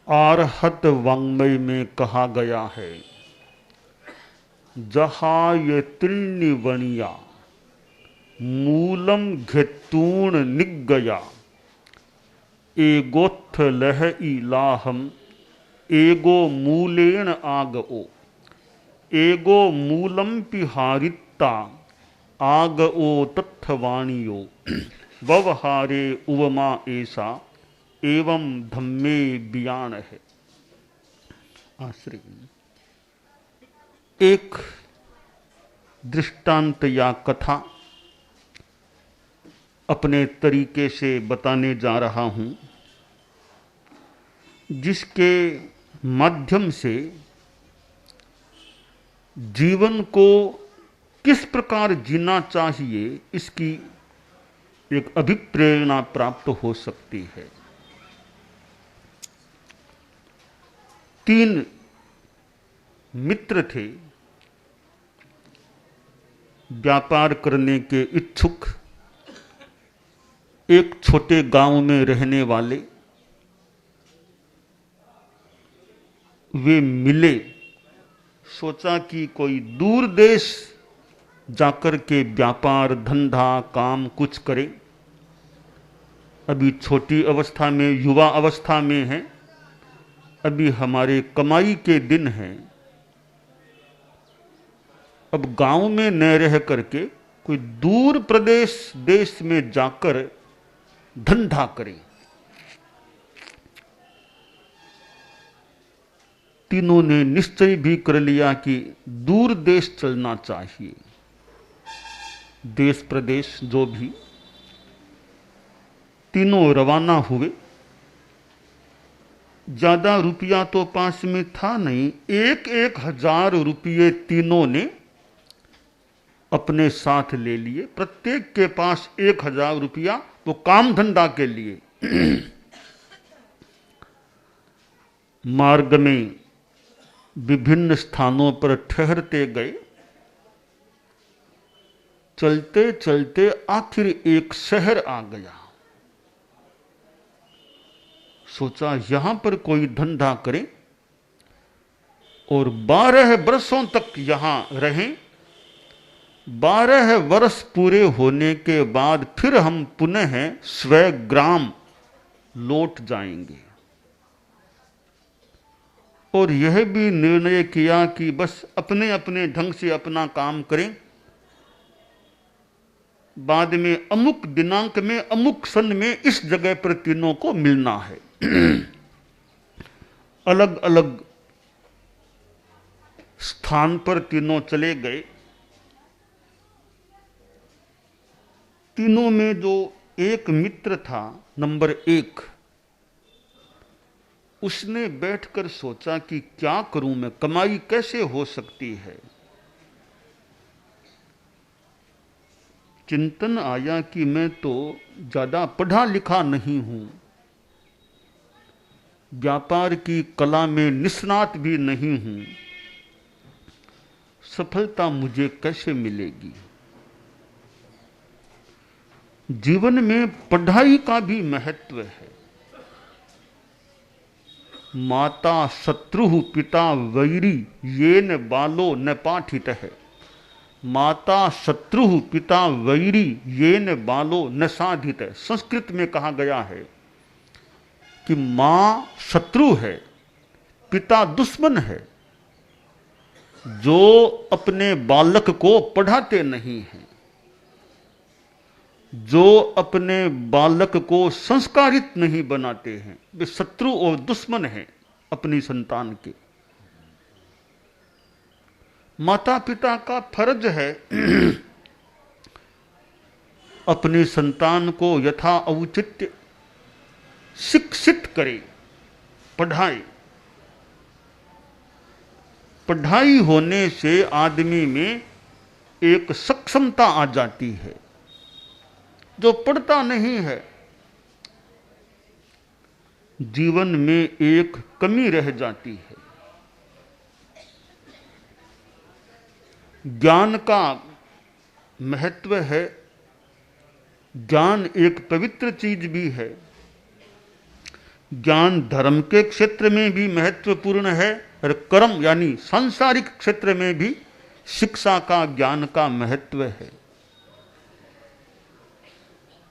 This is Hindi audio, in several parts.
आरहत वाङ्मय में कहा गया है, जहा ये त्रिण्यवणिया मूलम घेतूण निगया एगोत्थ लह इलाहम एगो मूलेन आगओ एगो मूलम पिहारिता आगओ तत्थवाणियो व्यवहारे उवमा ऐसा एवं धम्मे बियान है। आश्रय एक दृष्टांत या कथा अपने तरीके से बताने जा रहा हूं, जिसके माध्यम से जीवन को किस प्रकार जीना चाहिए इसकी एक अभिप्रेरणा प्राप्त हो सकती है। 3 मित्र थे, व्यापार करने के इच्छुक, एक छोटे गांव में रहने वाले। वे मिले, सोचा कि कोई दूर देश जाकर के व्यापार धंधा काम कुछ करें। अभी छोटी अवस्था में, युवा अवस्था में है, अभी हमारे कमाई के दिन हैं। अब गांव में न रह करके कोई दूर प्रदेश देश में जाकर धंधा करें। तीनों ने निश्चय भी कर लिया कि दूर देश चलना चाहिए। देश प्रदेश जो भी, तीनों रवाना हुए। ज्यादा रुपया तो पास में था नहीं, 1,000 रुपये तीनों ने अपने साथ ले लिए। प्रत्येक के पास 1,000 रुपया, वो काम धंधा के लिए। मार्ग में विभिन्न स्थानों पर ठहरते गए। चलते चलते आखिर एक शहर आ गया। सोचा यहां पर कोई धंधा करें और 12 वर्षों तक यहां रहें। 12 वर्ष पूरे होने के बाद फिर हम पुनः स्वग्राम लौट जाएंगे। और यह भी निर्णय किया कि बस अपने अपने ढंग से अपना काम करें। बाद में अमुक दिनांक में, अमुक सन में इस जगह पर तीनों को मिलना है। अलग अलग स्थान पर तीनों चले गए। तीनों में जो एक मित्र था, नंबर 1, उसने बैठकर सोचा कि क्या करूं मैं, कमाई कैसे हो सकती है। चिंतन आया कि मैं तो ज्यादा पढ़ा लिखा नहीं हूं, व्यापार की कला में निष्णात भी नहीं हूं, सफलता मुझे कैसे मिलेगी। जीवन में पढ़ाई का भी महत्व है। माता शत्रु पिता वैरी येन बालो न पाठित है। माता शत्रु पिता वैरी येन बालो न साधित है। संस्कृत में कहा गया है कि मां शत्रु है, पिता दुश्मन है, जो अपने बालक को पढ़ाते नहीं हैं, जो अपने बालक को संस्कारित नहीं बनाते हैं, वे शत्रु और दुश्मन हैं अपनी संतान के। माता पिता का फर्ज है अपनी संतान को यथा औचित्य शिक्षित करे, पढ़ाए। पढ़ाई होने से आदमी में एक सक्षमता आ जाती है। जो पढ़ता नहीं है, जीवन में एक कमी रह जाती है। ज्ञान का महत्व है। ज्ञान एक पवित्र चीज भी है, ज्ञान धर्म के क्षेत्र में भी महत्वपूर्ण है और कर्म यानी सांसारिक क्षेत्र में भी शिक्षा का, ज्ञान का महत्व है।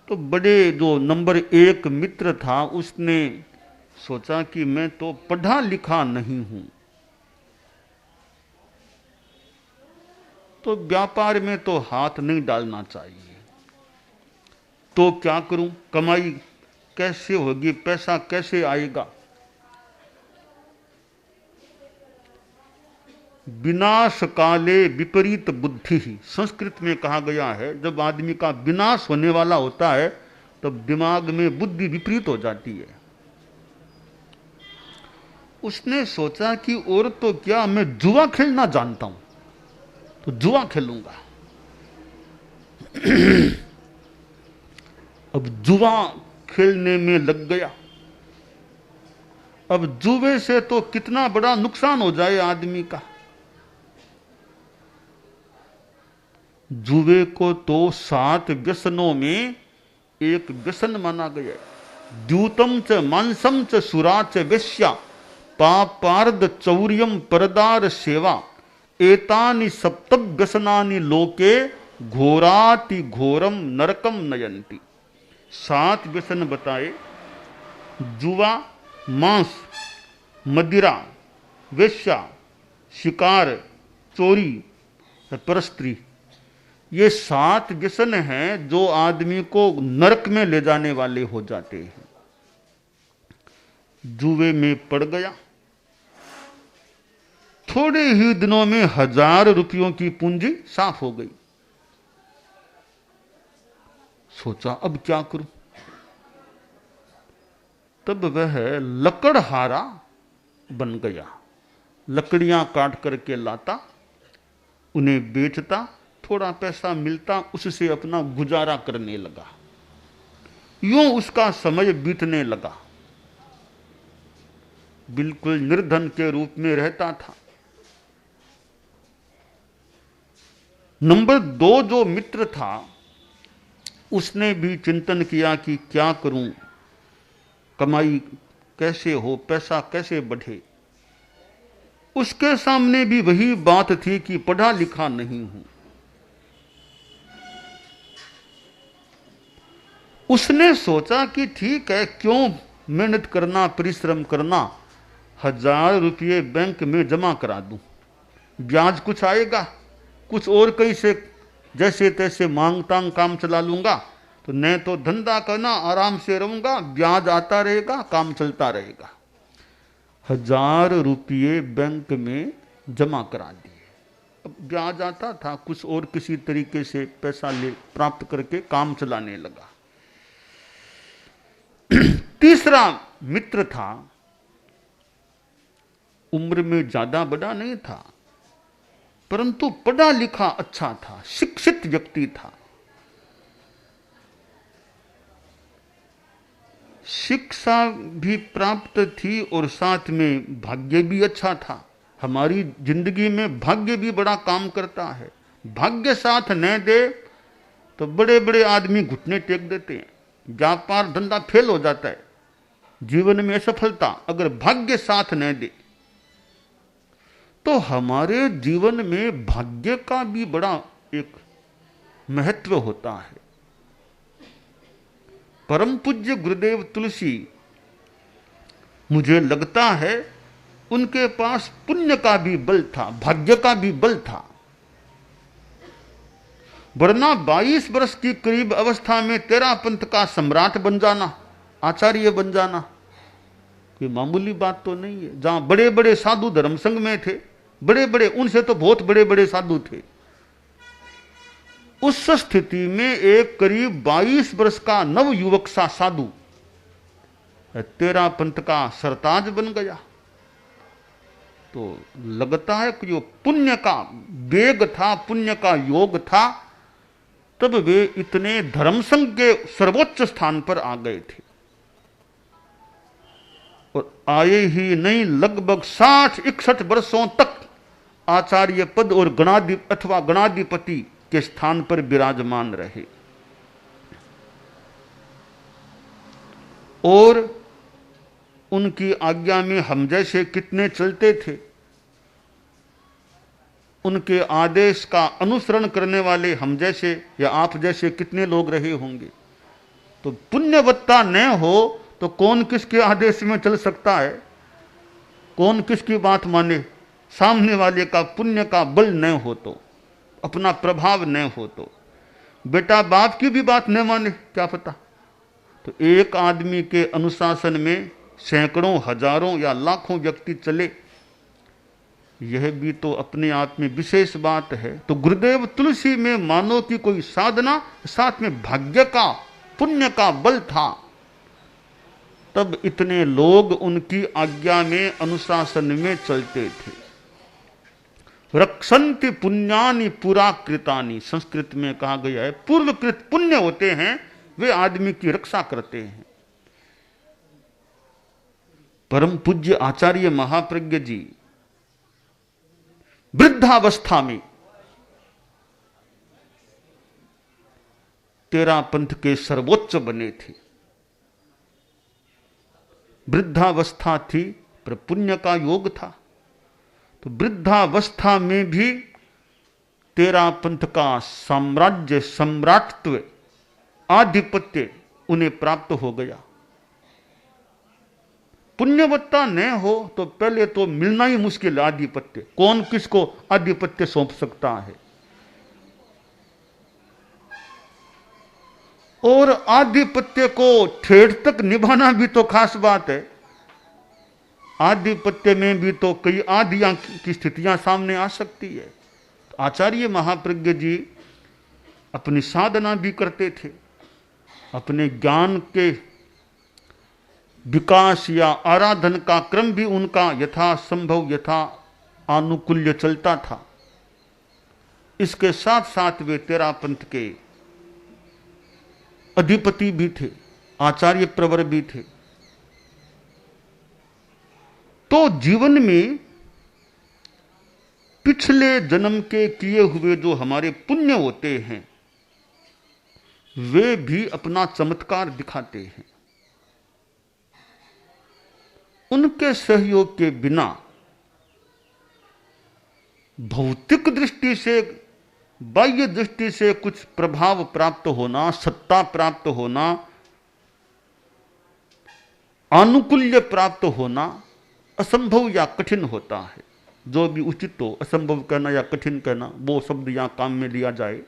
तो बड़े जो नंबर 1 मित्र था उसने सोचा कि मैं तो पढ़ा लिखा नहीं हूं, तो व्यापार में तो हाथ नहीं डालना चाहिए, तो क्या करूं, कमाई कैसे होगी, पैसा कैसे आएगा। विनाश काले विपरीत बुद्धि ही, संस्कृत में कहा गया है जब आदमी का विनाश होने वाला होता है तब दिमाग में बुद्धि विपरीत हो जाती है। उसने सोचा कि और तो क्या, मैं जुआ खेलना जानता हूं, तो जुआ खेलूंगा। अब जुआ खेलने में लग गया। अब जुए से तो कितना बड़ा नुकसान हो जाए आदमी का। जुए को तो 7 व्यसनों में एक व्यसन माना गया। द्यूतम च मांसम च सुरा च वेश्या पापार्द चौर्यम परदार सेवा एतानि सप्तव्यसनानि लोके घोराति घोरम नरकम नयंती। 7 व्यसन बताए, जुआ, मांस, मदिरा, वेश्या, शिकार, चोरी, परस्त्री, ये 7 व्यसन हैं जो आदमी को नरक में ले जाने वाले हो जाते हैं। जुए में पड़ गया, थोड़े ही दिनों में 1000 रुपयों की पूंजी साफ हो गई। सोचा अब क्या करूं, तब वह लकड़हारा बन गया। लकड़ियां काट करके लाता, उन्हें बेचता, थोड़ा पैसा मिलता, उससे अपना गुजारा करने लगा। यूं उसका समय बीतने लगा, बिल्कुल निर्धन के रूप में रहता था। नंबर 2 जो मित्र था उसने भी चिंतन किया कि क्या करूं, कमाई कैसे हो, पैसा कैसे बढ़े। उसके सामने भी वही बात थी कि पढ़ा लिखा नहीं हूं। उसने सोचा कि ठीक है, क्यों मेहनत करना, परिश्रम करना, 1000 रुपये बैंक में जमा करा दूं, ब्याज कुछ आएगा, कुछ और कहीं से जैसे तैसे मांग तांग काम चला लूंगा, तो नहीं तो धंधा करना, आराम से रहूंगा, ब्याज आता रहेगा, काम चलता रहेगा। 1000 रुपये बैंक में जमा करा दिए। अब ब्याज आता था, कुछ और किसी तरीके से पैसा ले प्राप्त करके काम चलाने लगा। तीसरा मित्र था, उम्र में ज्यादा बड़ा नहीं था, परंतु पढ़ा लिखा अच्छा था, शिक्षित व्यक्ति था। शिक्षा भी प्राप्त थी और साथ में भाग्य भी अच्छा था। हमारी जिंदगी में भाग्य भी बड़ा काम करता है। भाग्य साथ न दे तो बड़े बड़े आदमी घुटने टेक देते हैं, व्यापार धंधा फेल हो जाता है, जीवन में असफलता अगर भाग्य साथ न दे। तो हमारे जीवन में भाग्य का भी बड़ा एक महत्व होता है। परम पूज्य गुरुदेव तुलसी, मुझे लगता है उनके पास पुण्य का भी बल था, भाग्य का भी बल था, वरना 22 वर्ष की करीब अवस्था में तेरा पंथ का सम्राट बन जाना, आचार्य बन जाना कोई मामूली बात तो नहीं है। जहां बड़े बड़े साधु धर्म संघ में थे, बड़े बड़े, उनसे तो बहुत बड़े बड़े साधु थे, उस स्थिति में एक करीब 22 वर्ष का नव युवक सा साधु तेरा पंथ का सरताज बन गया। तो लगता है कि जो पुण्य का वेग था, पुण्य का योग था, तब वे इतने धर्म संघ के सर्वोच्च स्थान पर आ गए थे। और आए ही नहीं, लगभग 60-61 वर्षों तक आचार्य पद और गणाधिपति के स्थान पर विराजमान रहे। और उनकी आज्ञा में हम जैसे कितने चलते थे, उनके आदेश का अनुसरण करने वाले हम जैसे या आप जैसे कितने लोग रहे होंगे। तो पुण्यवत्ता न हो तो कौन किसके आदेश में चल सकता है, कौन किसकी बात माने। सामने वाले का पुण्य का बल न हो तो, अपना प्रभाव न हो तो, बेटा बाप की भी बात न माने, क्या पता। तो एक आदमी के अनुशासन में सैकड़ों, हजारों या लाखों व्यक्ति चले, यह भी तो अपने आप में विशेष बात है। तो गुरुदेव तुलसी में मानो कि कोई साधना, साथ में भाग्य का, पुण्य का बल था, तब इतने लोग उनकी आज्ञा में, अनुशासन में चलते थे। रक्षन्ति पुण्यानि पुराकृतानि, संस्कृत में कहा गया है पूर्वकृत पुण्य होते हैं वे आदमी की रक्षा करते हैं। परम पूज्य आचार्य महाप्रज्ञ जी वृद्धावस्था में तेरा पंथ के सर्वोच्च बने थे। वृद्धावस्था थी पर पुण्य का योग था, तो वृद्धावस्था में भी तेरा पंथ का साम्राज्य, सम्राटत्व, आधिपत्य उन्हें प्राप्त हो गया। पुण्यवत्ता न हो तो पहले तो मिलना ही मुश्किल आधिपत्य, कौन किसको आधिपत्य सौंप सकता है। और आधिपत्य को ठेठ तक निभाना भी तो खास बात है। आधिपत्य में भी तो कई आदियां की स्थितियां सामने आ सकती है। आचार्य महाप्रज्ञ जी अपनी साधना भी करते थे, अपने ज्ञान के विकास या आराधन का क्रम भी उनका यथा संभव, यथा आनुकूल्य चलता था। इसके साथ साथ वे तेरा पंथ के अधिपति भी थे, आचार्य प्रवर भी थे। तो जीवन में पिछले जन्म के किए हुए जो हमारे पुण्य होते हैं वे भी अपना चमत्कार दिखाते हैं। उनके सहयोग के बिना भौतिक दृष्टि से, बाह्य दृष्टि से कुछ प्रभाव प्राप्त होना, सत्ता प्राप्त होना, आनुकूल्य प्राप्त होना असंभव या कठिन होता है। जो भी उचित हो, असंभव कहना या कठिन कहना, वो शब्द यहां काम में लिया जाए।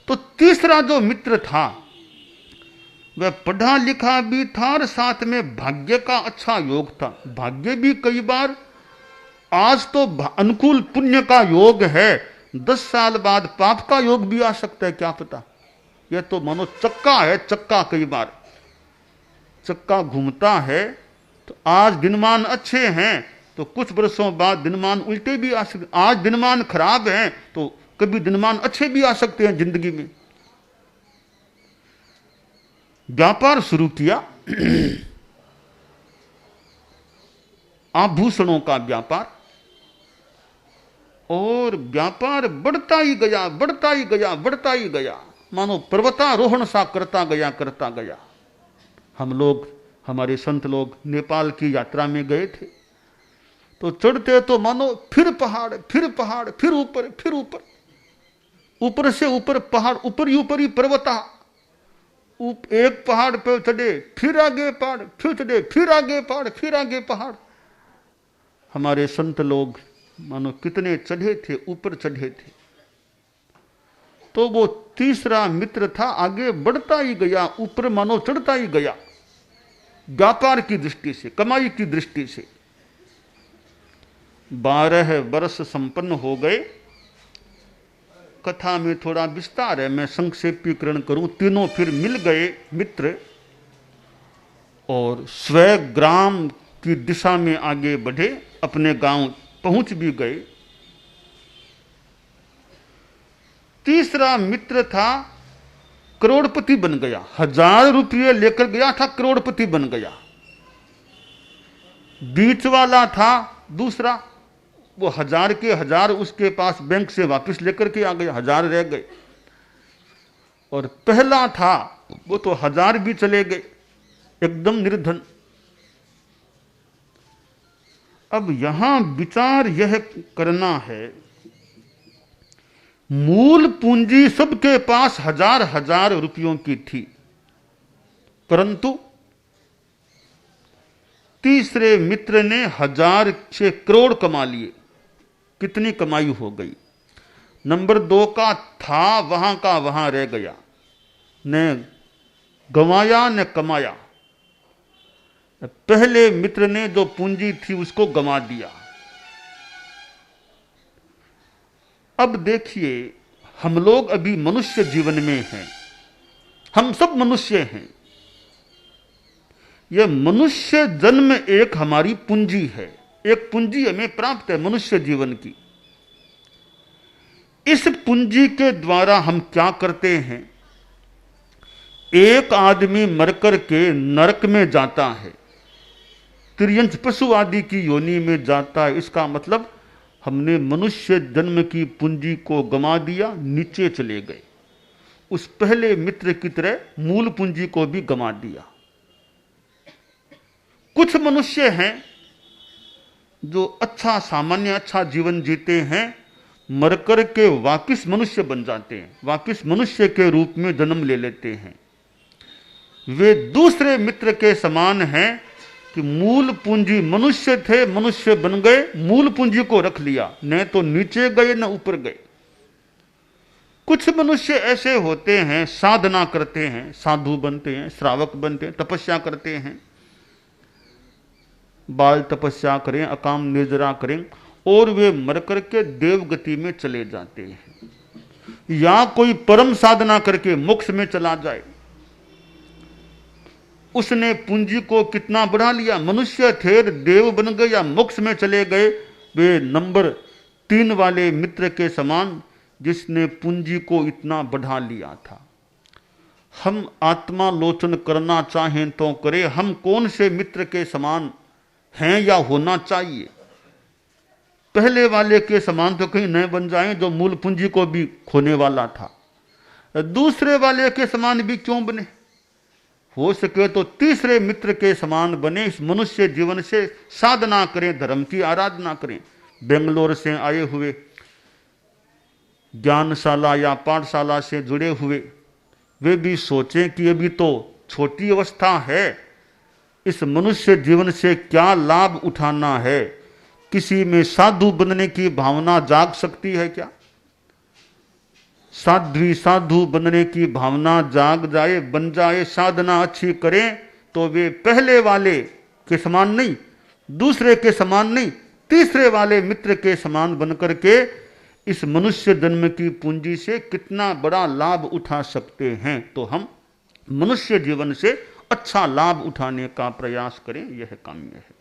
तो तीसरा जो मित्र था वह पढ़ा लिखा भी था और साथ में भाग्य का अच्छा योग था। भाग्य भी कई बार, आज तो अनुकूल पुण्य का योग है, 10 साल बाद पाप का योग भी आ सकता है, क्या पता। यह तो मानो चक्का है, चक्का कई बार चक्का घूमता है। तो आज दिनमान अच्छे हैं तो कुछ वर्षों बाद दिनमान उल्टे भी आ सकते। आज दिनमान खराब हैं तो कभी दिनमान अच्छे भी आ सकते हैं जिंदगी में। व्यापार शुरू किया, आभूषणों का व्यापार, और व्यापार बढ़ता ही गया, बढ़ता ही गया, बढ़ता ही गया, मानो पर्वतारोहण सा करता गया। हम लोग, हमारे संत लोग नेपाल की यात्रा में गए थे, तो चढ़ते तो मानो फिर पहाड़, फिर पहाड़, फिर ऊपर, फिर ऊपर, ऊपर से ऊपर पहाड़, ऊपर ही ऊपर ही पर्वता। एक पहाड़ पे चढ़े, फिर आगे पहाड़, फिर चढ़े, फिर आगे पहाड़, फिर आगे पहाड़। हमारे संत लोग मानो कितने चढ़े थे, ऊपर चढ़े थे। तो वो तीसरा मित्र था, आगे बढ़ता ही गया, ऊपर मानो चढ़ता ही गया, व्यापार की दृष्टि से, कमाई की दृष्टि से। 12 वर्ष संपन्न हो गए। कथा में थोड़ा विस्तार है, मैं संक्षेपीकरण करूं। तीनों फिर मिल गए मित्र और स्वग्राम की दिशा में आगे बढ़े, अपने गांव पहुंच भी गए। तीसरा मित्र था, करोड़पति बन गया, 1000 रुपये लेकर गया था, करोड़पति बन गया। बीच वाला था दूसरा, वो 1000 के 1000 उसके पास बैंक से वापस लेकर के आ गया, 1000 रह गए। और पहला था वो तो 1000 भी चले गए, एकदम निर्धन। अब यहां विचार यह करना है, मूल पूंजी सबके पास हजार हजार रुपयों की थी, परंतु तीसरे मित्र ने 1000 से करोड़ कमा लिए। कितनी कमाई हो गई? नंबर 2 का था वहां का वहां रह गया, न गंवाया न कमाया। पहले मित्र ने जो पूंजी थी उसको गंवा दिया। अब देखिए, हम लोग अभी मनुष्य जीवन में हैं, हम सब मनुष्य हैं। यह मनुष्य जन्म एक हमारी पूंजी है, एक पूंजी हमें प्राप्त है मनुष्य जीवन की। इस पूंजी के द्वारा हम क्या करते हैं? एक आदमी मरकर के नरक में जाता है, तिर्यंच पशु आदि की योनि में जाता है। इसका मतलब हमने मनुष्य जन्म की पूंजी को गंवा दिया, नीचे चले गए। उस पहले मित्र की तरह मूल पूंजी को भी गंवा दिया। कुछ मनुष्य हैं जो अच्छा सामान्य अच्छा जीवन जीते हैं, मरकर के वापिस मनुष्य बन जाते हैं, वापिस मनुष्य के रूप में जन्म ले लेते हैं। वे दूसरे मित्र के समान हैं कि मूल पूंजी मनुष्य थे, मनुष्य बन गए, मूल पूंजी को रख लिया, न तो नीचे गए न ऊपर गए। कुछ मनुष्य ऐसे होते हैं, साधना करते हैं, साधु बनते हैं, श्रावक बनते हैं, तपस्या करते हैं, बाल तपस्या करें, अकाम निर्जरा करें, और वे मरकर के देवगति में चले जाते हैं। या कोई परम साधना करके मोक्ष में चला जाए, उसने पूंजी को कितना बढ़ा लिया, मनुष्य थे देव बन गए या मोक्ष में चले गए। वे नंबर 3 वाले मित्र के समान जिसने पूंजी को इतना बढ़ा लिया था। हम आत्मालोचन करना चाहें तो करें, हम कौन से मित्र के समान हैं या होना चाहिए? पहले वाले के समान तो कहीं न बन जाएं जो मूल पूंजी को भी खोने वाला था। दूसरे वाले के समान भी क्यों बने? हो सके तो तीसरे मित्र के समान बने। इस मनुष्य जीवन से साधना करें, धर्म की आराधना करें। बेंगलोर से आए हुए, ज्ञानशाला या पाठशाला से जुड़े हुए, वे भी सोचें कि अभी तो छोटी अवस्था है, इस मनुष्य जीवन से क्या लाभ उठाना है। किसी में साधु बनने की भावना जाग सकती है क्या? साध्वी साधु बनने की भावना जाग जाए, बन जाए, साधना अच्छी करें, तो वे पहले वाले के समान नहीं, दूसरे के समान नहीं, तीसरे वाले मित्र के समान बनकर के इस मनुष्य जन्म की पूंजी से कितना बड़ा लाभ उठा सकते हैं। तो हम मनुष्य जीवन से अच्छा लाभ उठाने का प्रयास करें, यह काम्य है।